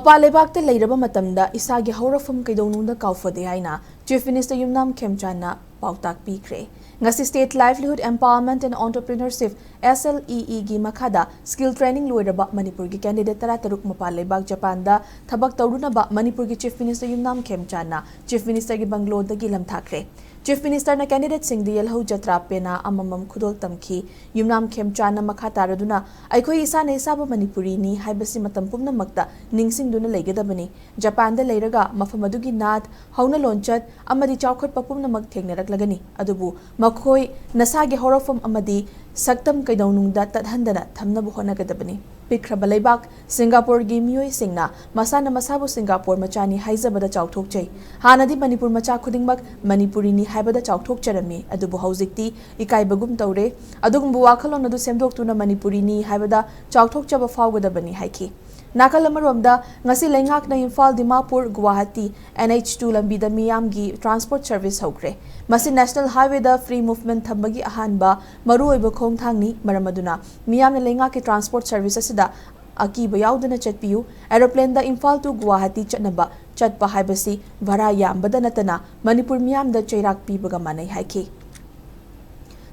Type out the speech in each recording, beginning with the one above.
Mapal Leibak Leiraba Matamda Eshagi Hourakpham Keidounungda Kaofade haina Chief Minister Khemchand na pautak pikre. Ngasi State Livelihood Empowerment and Entrepreneurship SLEE gi makhada skill training Leiraba Manipur gi candidate tarataruk Mapal Leibak Japan da thabak tawdunaba Manipur gi Chief Minister Khemchand na Chief Minister gi Banglo da gi lamthakre. Chief Minister na candidate sing di yelho jatra pena amamam khudol tamki Khemchand na makha taraduna aikoi isa na isaba Manipuri ni haibasi matam pumna makta ningsing duna legadabani Japan da leiraga mafamadugi nat hauna lonchat amadi chawkhat papumna mak thengnarak adubu makhoi nasagi Hourakpham amadi saktam Keidounungda tadhandana thamnabu honagadabani Pikraba Leibak Singapore gi miyoi singna masana masabu Singapore machani haizabada chawthokchai hanadi Manipur macha khudingmak Manipuri ni haibada chawthokcharami adubu hauzikti ikaibagum tawre adugumbu wakhalon adu semdoktuna Manipuri ni haibada chawthokchaba fawgadabani haiki Nakal amaromda ngasi lengak na Imphal Dimapur Guwahati NH2 lambida miyamgi transport service hokre masi national highway da free movement thambagi ahanba maruoiba khongthangni maramaduna miyamna lengak ki transport service asida akiba yaudana chatpiyu aeroplane da Imphal to Guwahati chatnaba chatpa haibasi vara yambada natana Manipur miyamda chairak pibaga manai haiki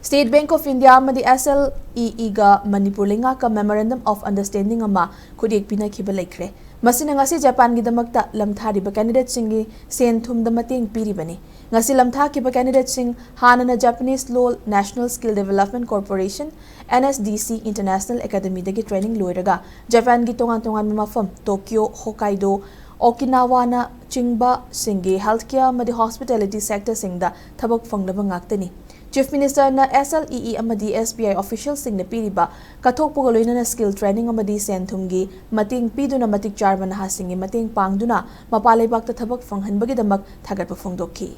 State Bank of India amadi SLEE ga Manipur lenga ka Memorandum of Understanding ama khudik pina khiba laikre masina ngasi Japan gi damakta lamthari ba candidate singi sen thum da mateng piri bani ngasi lamtha ki ba candidate sing hanana Japanese Law National Skill Development Corporation NSDC International Academy dagi training loiraga Japan gi tongan mafam Tokyo Hokkaido Okinawa na chingba singi healthcare amadi hospitality sector singda thabak fanglaba ngaktani Chief Minister na SLEE amadi SBI official sing na piriba kathokpuga loina na skill training amadi senthumgi mating piduna matik charman ha singi mating pangduna Mapal Leibak ta thabak fanghanbagi damak thagatpa phongdokhi